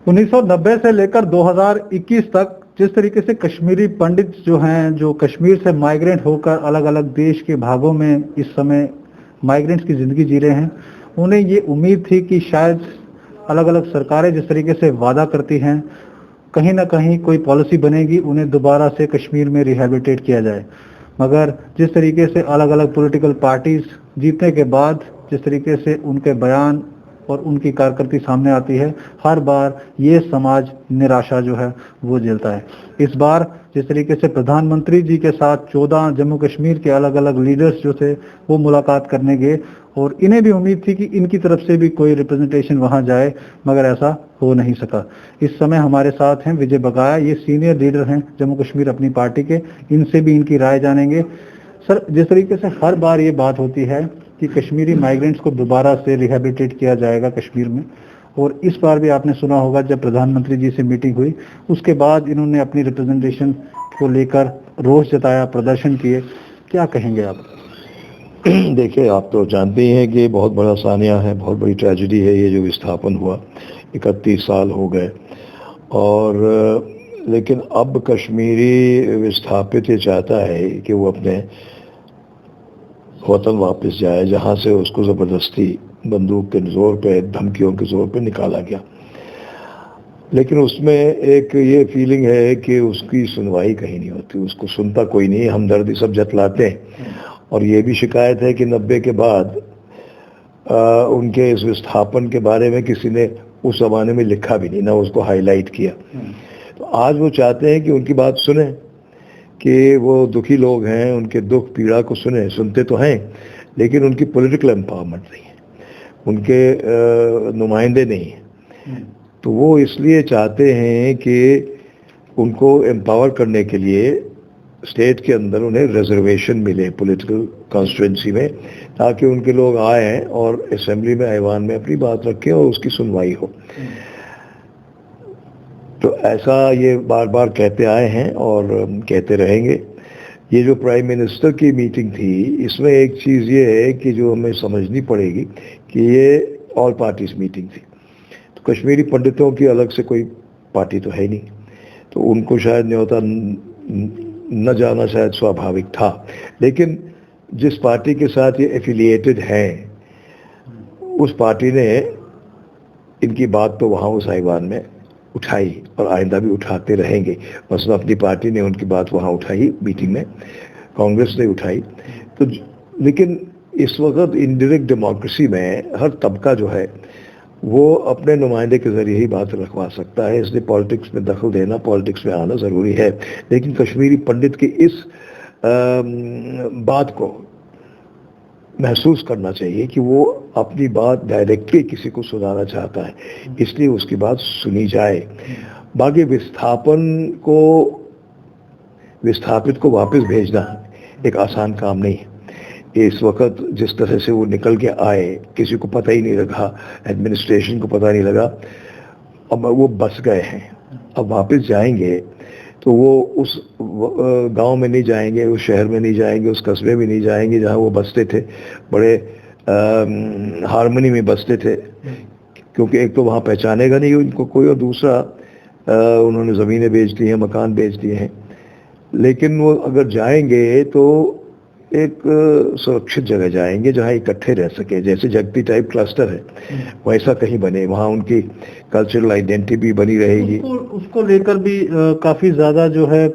1990 से लेकर 2021 तक जिस तरीके से कश्मीरी पंडित जो हैं, जो कश्मीर से माइग्रेंट होकर अलग अलग देश के भागों में इस समय माइग्रेंट्स की ज़िंदगी जी रहे हैं, उन्हें ये उम्मीद थी कि शायद अलग अलग सरकारें जिस तरीके से वादा करती हैं, कहीं ना कहीं कोई पॉलिसी बनेगी, उन्हें दोबारा से कश्मीर में रिहैबिलिटेट किया जाए। मगर जिस तरीके से अलग अलग पॉलिटिकल पार्टीज जीतने के बाद जिस तरीके से उनके बयान और उनकी कारकर्दगी सामने आती है, हर बार ये समाज निराशा जो है वो झेलता है। इस बार जिस तरीके से प्रधानमंत्री जी के साथ 14 जम्मू कश्मीर के अलग अलग लीडर्स जो थे वो मुलाकात करने गए और इन्हें भी उम्मीद थी कि इनकी तरफ से भी कोई रिप्रेजेंटेशन वहां जाए, मगर ऐसा हो नहीं सका। इस समय हमारे साथ हैं विजय बकाया, ये सीनियर लीडर हैं जम्मू कश्मीर अपनी पार्टी के, इनसे भी इनकी राय जानेंगे। सर, जिस तरीके से हर बार ये बात होती है कि कश्मीरी माइग्रेंट्स को दोबारा से रिहैबिलिटेट किया जाएगा कश्मीर में, और इस बार भी आपने सुना होगा जब प्रधानमंत्री जी से मीटिंग हुई उसके बाद इन्होंने अपनी रिप्रेजेंटेशन को लेकर रोष जताया, प्रदर्शन किए, क्या कहेंगे आप? देखिए, आप तो जानते ही हैं कि बहुत बड़ा सानिया है, बहुत बड़ी ट्रेजेडी है ये जो विस्थापन हुआ। 31 साल हो गए और लेकिन अब कश्मीरी विस्थापित ये चाहता है कि वो अपने वतन वापस जाए जहाँ से उसको ज़बरदस्ती बंदूक के ज़ोर पे, धमकियों के ज़ोर पे निकाला गया। लेकिन उसमें एक ये फीलिंग है कि उसकी सुनवाई कहीं नहीं होती, उसको सुनता कोई नहीं, हमदर्दी सब जतलाते हैं। और ये भी शिकायत है कि 90 के बाद उनके इस विस्थापन के बारे में किसी ने उस ज़माने में लिखा भी नहीं, ना उसको हाईलाइट किया। तो आज वो चाहते हैं कि उनकी बात सुने, कि वो दुखी लोग हैं, उनके दुख पीड़ा को सुनते तो हैं, लेकिन उनकी पॉलिटिकल एम्पावरमेंट नहीं है, उनके नुमाइंदे नहीं हैं। तो वो इसलिए चाहते हैं कि उनको एम्पावर करने के लिए स्टेट के अंदर उन्हें रिजर्वेशन मिले पॉलिटिकल कॉन्स्टिट्यूंसी में, ताकि उनके लोग आए और असेंबली में, ऐवान में अपनी बात रखें और उसकी सुनवाई हो। तो ऐसा ये बार बार कहते आए हैं और कहते रहेंगे। ये जो प्राइम मिनिस्टर की मीटिंग थी, इसमें एक चीज़ ये है कि जो हमें समझनी पड़ेगी कि ये ऑल पार्टीज मीटिंग थी। तो कश्मीरी पंडितों की अलग से कोई पार्टी तो है नहीं, तो उनको शायद न्योता न जाना शायद स्वाभाविक था। लेकिन जिस पार्टी के साथ ये एफिलिएटेड हैं, उस पार्टी ने इनकी बात तो वहाँ उस ऐवान में उठाई और आइंदा भी उठाते रहेंगे। मसलन अपनी पार्टी ने उनकी बात वहाँ उठाई मीटिंग में, कांग्रेस ने उठाई। तो लेकिन इस वक्त इनडायरेक्ट डेमोक्रेसी में हर तबका जो है वो अपने नुमाइंदे के ज़रिए ही बात रखवा सकता है, इसलिए पॉलिटिक्स में दखल देना, पॉलिटिक्स में आना ज़रूरी है। लेकिन कश्मीरी पंडित की इस बात को महसूस करना चाहिए कि वो अपनी बात डायरेक्टली किसी को सुनाना चाहता है, इसलिए उसकी बात सुनी जाए। बाकी विस्थापित को वापस भेजना एक आसान काम नहीं है। इस वक्त जिस तरह से वो निकल के आए, किसी को पता ही नहीं लगा, एडमिनिस्ट्रेशन को पता नहीं लगा, अब वो बस गए हैं। अब वापस जाएंगे तो वो उस गांव में नहीं जाएंगे, उस शहर में नहीं जाएंगे, उस कस्बे में नहीं जाएंगे जहां वो बसते थे, बड़े हार्मनी में बसते थे, क्योंकि एक तो वहाँ पहचानेगा नहीं उनको कोई, और दूसरा उन्होंने ज़मीनें बेच दी हैं, मकान बेच दिए हैं। लेकिन वो अगर जाएंगे तो एक सुरक्षित जगह जाएंगे जहाँ इकट्ठे रह सके, जैसे जगती टाइप क्लस्टर है वैसा कहीं बने, वहाँ उनकी कल्चरल आइडेंटिटी भी बनी रहेगी। उसको लेकर भी काफ़ी ज़्यादा जो है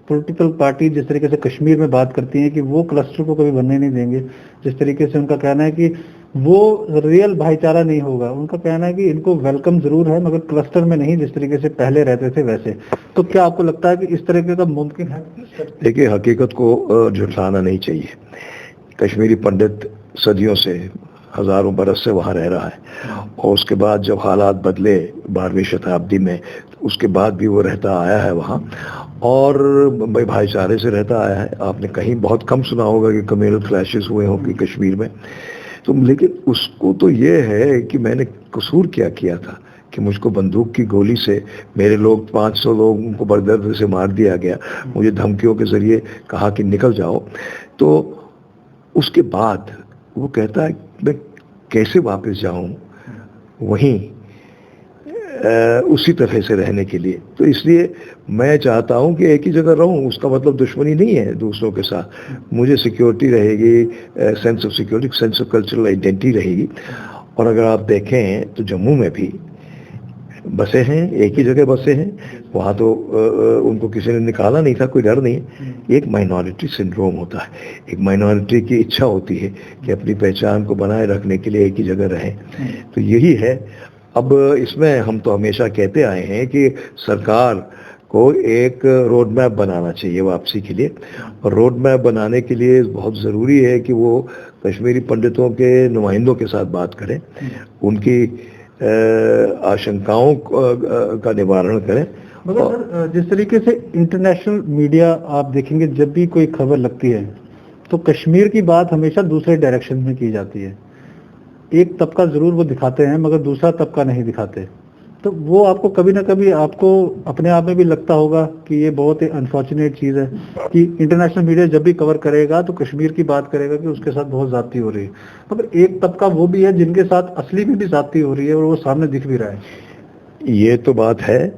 पॉलिटिकल पार्टी जिस तरीके से कश्मीर में बात करती हैं कि वो क्लस्टर को कभी बनने नहीं देंगे। जिस तरीके से उनका कहना है कि वो रियल भाईचारा नहीं होगा, उनका कहना है कि इनको वेलकम जरूर है मगर क्लस्टर में नहीं, जिस तरीके से पहले रहते थे वैसे। तो क्या आपको लगता है कि इस तरीके का मुमकिन है? देखिए, हकीकत को झुठलाना नहीं चाहिए। कश्मीरी पंडित सदियों से, हजारों बरस से वहाँ रह रहा है, और उसके बाद जब हालात बदले 12वीं शताब्दी में, उसके बाद भी वो रहता आया है वहाँ, और भाईचारे से रहता आया है। आपने कहीं बहुत कम सुना होगा कि कम्युनल क्लैशेस हुए होंगे कश्मीर में। तो लेकिन उसको तो ये है कि मैंने कसूर क्या किया था कि मुझको बंदूक की गोली से मेरे लोग 500 लोगों को बरदर्द से मार दिया गया, मुझे धमकियों के ज़रिए कहा कि निकल जाओ। तो उसके बाद वो कहता है मैं कैसे वापस जाऊं, वहीं उसी तरह से रहने के लिए। तो इसलिए मैं चाहता हूं कि एक ही जगह रहूं, उसका मतलब दुश्मनी नहीं है दूसरों के साथ। मुझे सिक्योरिटी रहेगी, sense of security, sense of cultural identity रहेगी। और अगर आप देखें तो जम्मू में भी बसे हैं, एक ही जगह बसे हैं, वहाँ तो उनको किसी ने निकाला नहीं था, कोई डर नहीं है। एक माइनॉरिटी सिंड्रोम होता है, एक माइनॉरिटी की इच्छा होती है कि अपनी पहचान को बनाए रखने के लिए एक ही जगह रहें। तो यही है। अब इसमें हम तो हमेशा कहते आए हैं कि सरकार को एक रोड मैप बनाना चाहिए वापसी के लिए, और रोड मैप बनाने के लिए बहुत ज़रूरी है कि वो कश्मीरी पंडितों के नुमाइंदों के साथ बात करें, उनकी आशंकाओं का निवारण करें। मगर सर, जिस तरीके से इंटरनेशनल मीडिया आप देखेंगे, जब भी कोई खबर लगती है तो कश्मीर की बात हमेशा दूसरे डायरेक्शन में की जाती है। एक तबका जरूर वो दिखाते हैं मगर दूसरा तबका नहीं दिखाते। तो वो आपको कभी ना कभी आपको अपने आप में भी लगता होगा कि ये बहुत ही अनफॉर्चुनेट चीज़ है कि इंटरनेशनल मीडिया जब भी कवर करेगा तो कश्मीर की बात करेगा कि उसके साथ बहुत ज्यादती हो रही है, मगर एक तबका वो भी है जिनके साथ असली में भी ज्यादती हो रही है और वो सामने दिख भी रहा है। ये तो बात है,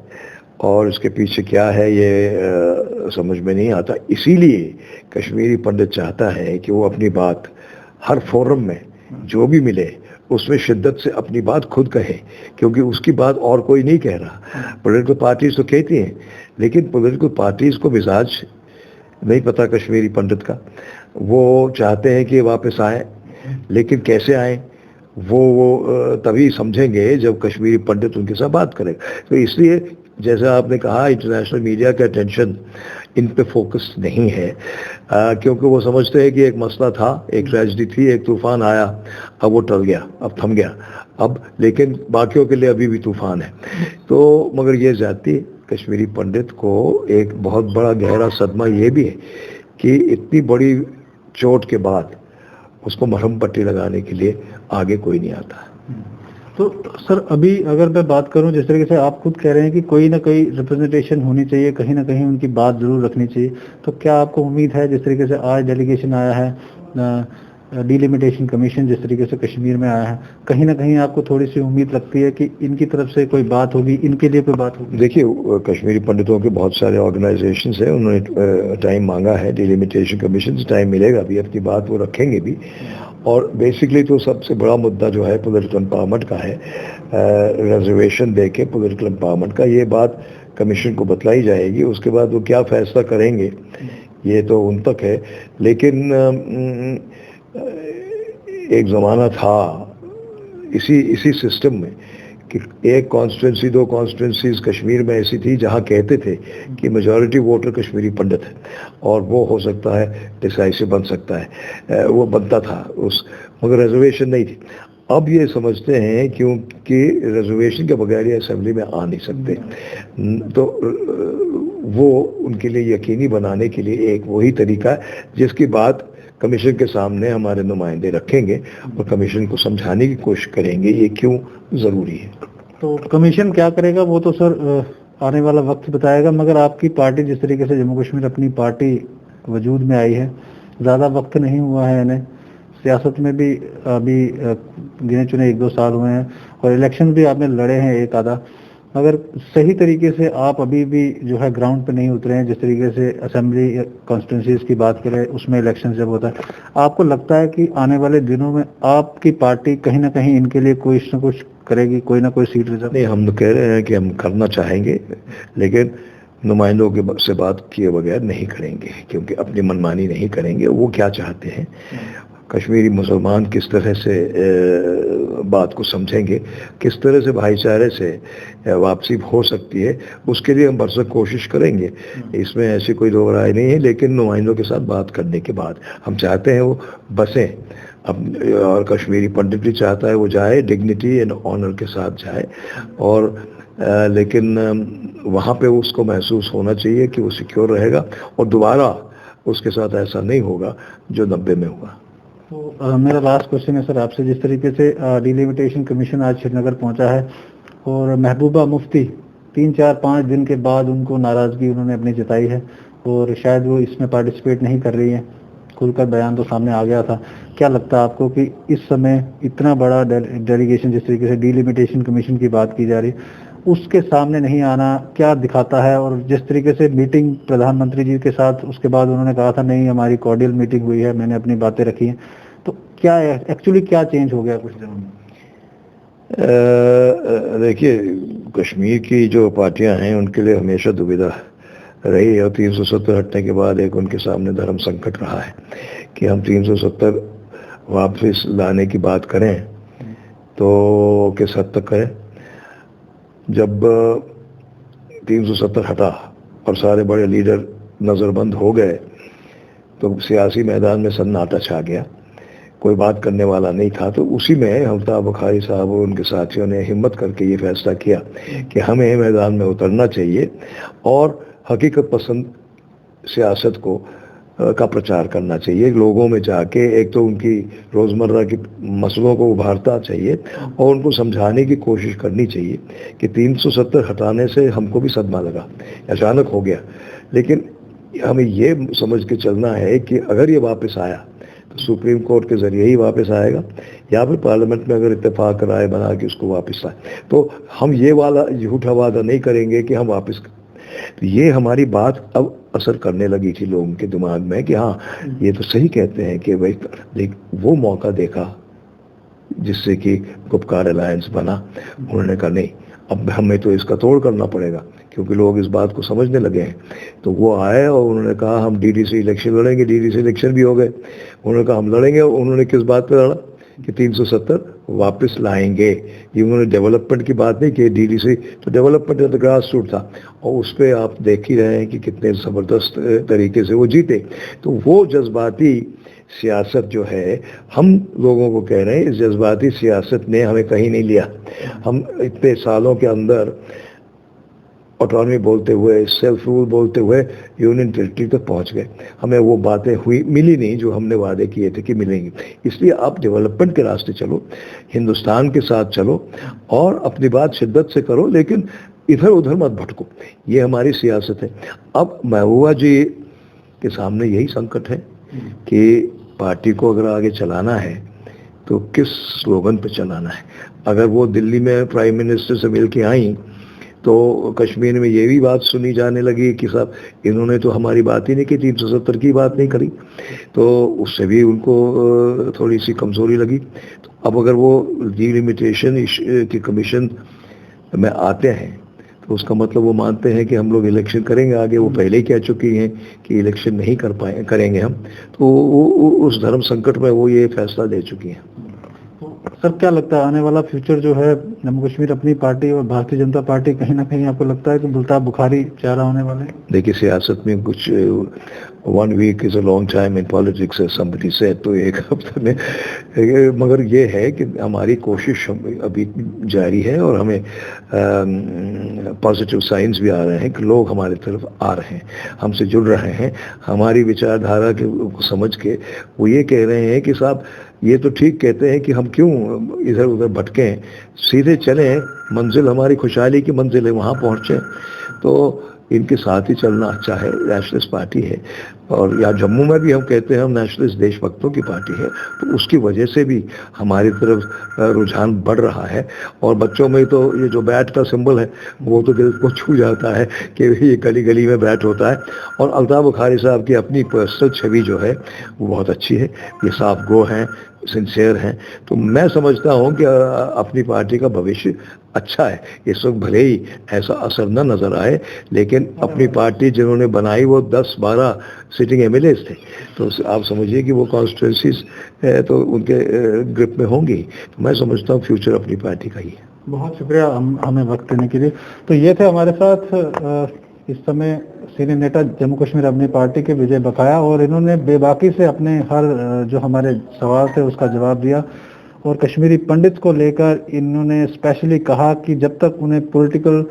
और इसके पीछे क्या है ये समझ में नहीं आता। इसीलिए कश्मीरी पंडित चाहता है कि वो अपनी बात हर फोरम में जो भी मिले उसमें शिद्दत से अपनी बात खुद कहे, क्योंकि उसकी बात और कोई नहीं कह रहा। पॉलिटिकल पार्टीज तो कहती हैं, लेकिन पॉलिटिकल पार्टीज को मिजाज नहीं पता कश्मीरी पंडित का। वो चाहते हैं कि वापस आए, लेकिन कैसे आए वो तभी समझेंगे जब कश्मीरी पंडित उनके साथ बात करें। तो इसलिए जैसा आपने कहा, इंटरनेशनल मीडिया का अटेंशन इन पे फोकस नहीं है, क्योंकि वो समझते हैं कि एक मसला था, एक ट्रेजेडी थी, एक तूफान आया, अब वो टल गया, अब थम गया, अब लेकिन बाकियों के लिए अभी भी तूफान है। तो मगर ये जाती कश्मीरी पंडित को एक बहुत बड़ा गहरा सदमा ये भी है कि इतनी बड़ी चोट के बाद उसको मरहम पट्टी लगाने के लिए आगे कोई नहीं आता। तो सर, अभी अगर मैं बात करूं, जिस तरीके से आप खुद कह रहे हैं कि कोई ना कोई रिप्रेजेंटेशन होनी चाहिए, कहीं ना कहीं उनकी बात जरूर रखनी चाहिए, तो क्या आपको उम्मीद है, जिस तरीके से आज डेलीगेशन आया है, डिलिमिटेशन कमीशन जिस तरीके से कश्मीर में आया है, कहीं ना कहीं आपको थोड़ी सी उम्मीद लगती है कि इनकी तरफ से कोई बात होगी, इनके लिए कोई बात होगी? देखिए, कश्मीरी पंडितों के बहुत सारे ऑर्गेनाइजेशंस हैं, उन्होंने टाइम मांगा है, डिलिमिटेशन कमीशन से टाइम मिलेगा भी, अपनी बात वो रखेंगे भी। और बेसिकली तो सबसे बड़ा मुद्दा जो है पॉलिटिकल एम्पावरमेंट का है, रिजर्वेशन देके पॉलिटिकल एम्पावरमेंट का, ये बात कमीशन को बतलाई जाएगी। उसके बाद वो क्या फैसला करेंगे ये तो उन तक है। लेकिन एक ज़माना था इसी सिस्टम में कि एक कॉन्स्टिट्यूंसी, दो कॉन्स्टिट्यूंसीज कश्मीर में ऐसी थी जहां कहते थे कि मेजॉरिटी वोटर कश्मीरी पंडित है और वो हो सकता है डिसाइसिव बन सकता है, वो बनता था मगर रिजर्वेशन नहीं थी। अब ये समझते हैं क्योंकि रिजर्वेशन के बगैर ये असेंबली में आ नहीं सकते, तो वो उनके लिए यकीनी बनाने के लिए एक वही तरीका है जिसकी बात कमीशन के सामने हमारे नुमाइंदे रखेंगे और कमीशन को समझाने की कोशिश करेंगे ये क्यों ज़रूरी है। तो कमीशन क्या करेगा वो तो सर आने वाला वक्त बताएगा, मगर आपकी पार्टी जिस तरीके से जम्मू कश्मीर अपनी पार्टी वजूद में आई है, ज़्यादा वक्त नहीं हुआ है इन्हें, सियासत में भी अभी गिने चुने 1-2 साल हुए हैं और इलेक्शन भी आपने लड़े हैं एक आधा, मगर सही तरीके से आप अभी भी जो है ग्राउंड पे नहीं उतरे हैं। जिस तरीके से असेंबली कॉन्स्टिट्यूंसीज की बात करें, उसमें इलेक्शन जब होता है, आपको लगता है कि आने वाले दिनों में आपकी पार्टी कहीं ना कहीं इनके लिए कुछ ना कुछ करेगी, कोई ना कोई सीट रिजर्व? नहीं, हम कह रहे हैं कि हम करना चाहेंगे, लेकिन नुमाइंदों के से बात किए बगैर नहीं करेंगे, क्योंकि अपनी मनमानी नहीं करेंगे। वो क्या चाहते हैं, कश्मीरी मुसलमान किस तरह से बात को समझेंगे, किस तरह से भाईचारे से वापसी हो सकती है, उसके लिए हम भरसक कोशिश करेंगे। इसमें ऐसी कोई दो राय नहीं है, लेकिन नुमाइंदों के साथ बात करने के बाद हम चाहते हैं वो बसें अब, और कश्मीरी पंडित भी चाहता है वो जाए, डिग्निटी एंड ऑनर के साथ जाए, और लेकिन वहाँ पे उसको महसूस होना चाहिए कि वो सिक्योर रहेगा और दोबारा उसके साथ ऐसा नहीं होगा जो 90 में हुआ। तो मेरा लास्ट क्वेश्चन है सर आपसे, जिस तरीके से डिलिमिटेशन कमीशन आज श्रीनगर पहुंचा है और महबूबा मुफ्ती 3-4-5 दिन के बाद उनको नाराजगी उन्होंने अपनी जताई है और शायद वो इसमें पार्टिसिपेट नहीं कर रही है, खुलकर बयान तो सामने आ गया था। क्या लगता है आपको कि इस समय इतना बड़ा डेलीगेशन, जिस तरीके से डिलिमिटेशन कमीशन की बात की जा रही, उसके सामने नहीं आना क्या दिखाता है? और जिस तरीके से मीटिंग प्रधानमंत्री जी के साथ उसके बाद उन्होंने कहा था नहीं हमारी कॉर्डियल मीटिंग हुई है, मैंने अपनी बातें रखी हैं, तो क्या एक्चुअली क्या चेंज हो गया कुछ दिनों में? देखिए, कश्मीर की जो पार्टियां हैं उनके लिए हमेशा दुविधा रही है, और 370 हटने के बाद एक उनके सामने धर्म संकट रहा है कि हम 370 वापस लाने की बात करें तो किस हद तक करें। जब 370 हटा और सारे बड़े लीडर नज़रबंद हो गए तो सियासी मैदान में सन्नाटा छा गया, कोई बात करने वाला नहीं था। तो उसी में अल्ताफ बुखारी साहब और उनके साथियों ने हिम्मत करके ये फैसला किया कि हमें मैदान में उतरना चाहिए और हकीकत पसंद सियासत को का प्रचार करना चाहिए। लोगों में जाके एक तो उनकी रोज़मर्रा के मसलों को उभारता चाहिए और उनको समझाने की कोशिश करनी चाहिए कि 370 हटाने से हमको भी सदमा लगा, अचानक हो गया, लेकिन हमें ये समझ के चलना है कि अगर ये वापस आया तो सुप्रीम कोर्ट के ज़रिए ही वापस आएगा, या फिर पार्लियामेंट में अगर इत्तेफाक राय बना के उसको वापस लाए। तो हम ये वाला झूठा वादा नहीं करेंगे कि हम वापस। तो ये हमारी बात अब असर करने लगी थी लोगों के दिमाग में कि हाँ ये तो सही कहते हैं कि भाई देख वो मौका देखा जिससे कि गुपकार अलायंस बना। उन्होंने कहा नहीं, अब हमें तो इसका तोड़ करना पड़ेगा क्योंकि लोग इस बात को समझने लगे हैं। तो वो आए और उन्होंने कहा हम डीडीसी इलेक्शन लड़ेंगे। डीडीसी इलेक्शन भी हो गए। उन्होंने कहा हम लड़ेंगे। उन्होंने किस बात पर लड़ा कि 370 वापस लाएंगे। ये उन्होंने डेवलपमेंट की बात नहीं की। डीडीसी तो डेवलपमेंट तो ग्रास रूट था और उस पर आप देख ही रहे हैं कि कितने ज़बरदस्त तरीके से वो जीते। तो वो जज्बाती सियासत जो है, हम लोगों को कह रहे हैं, इस जज्बाती सियासत ने हमें कहीं नहीं लिया। हम इतने सालों के अंदर ऑटोनॉमी बोलते हुए, सेल्फ रूल बोलते हुए यूनियन टेरिटरी तक पहुंच गए। हमें वो बातें मिली नहीं जो हमने वादे किए थे कि मिलेंगी। इसलिए आप डेवलपमेंट के रास्ते चलो, हिंदुस्तान के साथ चलो और अपनी बात शिद्दत से करो, लेकिन इधर उधर मत भटको। ये हमारी सियासत है। अब महबूबा जी के सामने यही संकट है कि पार्टी को अगर आगे चलाना है तो किस स्लोगन पे चलाना है। अगर वो दिल्ली में प्राइम मिनिस्टर से मिल के आई तो कश्मीर में ये भी बात सुनी जाने लगी कि साहब इन्होंने तो हमारी बात ही नहीं की, 370 की बात नहीं करी, तो उससे भी उनको थोड़ी सी कमज़ोरी लगी। तो अब अगर वो डिलिमिटेशन की कमीशन में आते हैं तो उसका मतलब वो मानते हैं कि हम लोग इलेक्शन करेंगे आगे। वो पहले ही कह चुकी हैं कि इलेक्शन नहीं करेंगे हम। तो वो उस धर्म संकट में वो ये फैसला ले चुकी हैं। सर क्या लगता है आने वाला फ्यूचर जो है, जम्मू कश्मीर अपनी पार्टी और भारतीय जनता पार्टी कहीं ना कहीं आपको लगता है कि अल्ताफ बुखारी चेहरा होने वाले हैं? देखिए, सियासत में कुछ 1 week is a long time in politics somebody से, तो एक हफ्ते में, मगर ये है कि हमारी कोशिश अभी जारी है और हमें पॉजिटिव साइंस भी आ रहे हैं कि लोग हमारी तरफ आ रहे हैं, हमसे जुड़ रहे हैं। हमारी विचारधारा को समझ के वो ये कह रहे हैं कि साहब ये तो ठीक कहते हैं कि हम क्यों इधर उधर भटकें, सीधे चलें, मंजिल हमारी खुशहाली की मंजिल है, वहाँ पहुँचें। तो इनके साथ ही चलना अच्छा है। नेशनलिस्ट पार्टी है और या जम्मू में भी हम कहते हैं हम नेशनलिस्ट देशभक्तों की पार्टी है, तो उसकी वजह से भी हमारी तरफ रुझान बढ़ रहा है। और बच्चों में तो ये जो बैट का सिंबल है वो तो दिल को छू जाता है कि ये गली गली में बैट होता है। और अल्ताफ बुखारी साहब की अपनी पर्सनल छवि जो है वो बहुत अच्छी है। ये साफ गो हैं, सिंसियर हैं। तो मैं समझता हूँ कि अपनी पार्टी का भविष्य अच्छा है। इस वक्त भले ही ऐसा असर न नज़र आए, लेकिन अपनी पार्टी जिन्होंने बनाई वो 10-12 सिटिंग एमएलएस थे, तो आप समझिए कि वो कॉन्स्टिट्यूंसीज तो उनके ग्रिप में होंगी। तो मैं समझता हूँ फ्यूचर अपनी पार्टी का ही है। बहुत शुक्रिया हमें वक्त देने के लिए। तो ये थे हमारे साथ इस समय सीनियर नेता जम्मू कश्मीर अपनी पार्टी के विजय बकाया, और इन्होंने बेबाकी से अपने हर जो हमारे सवाल थे उसका जवाब दिया। और कश्मीरी पंडित को लेकर इन्होंने स्पेशली कहा कि जब तक उन्हें पॉलिटिकल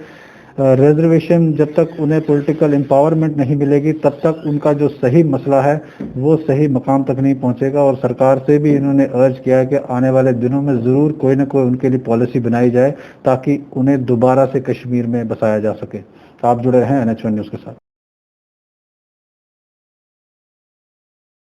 रिजर्वेशन, जब तक उन्हें पॉलिटिकल एम्पावरमेंट नहीं मिलेगी, तब तक उनका जो सही मसला है वो सही मकाम तक नहीं पहुंचेगा। और सरकार से भी इन्होंने अर्ज किया है कि आने वाले दिनों में ज़रूर कोई ना कोई उनके लिए पॉलिसी बनाई जाए ताकि उन्हें दोबारा से कश्मीर में बसाया जा सके। आप जुड़े हैं NH1 न्यूज़ के साथ।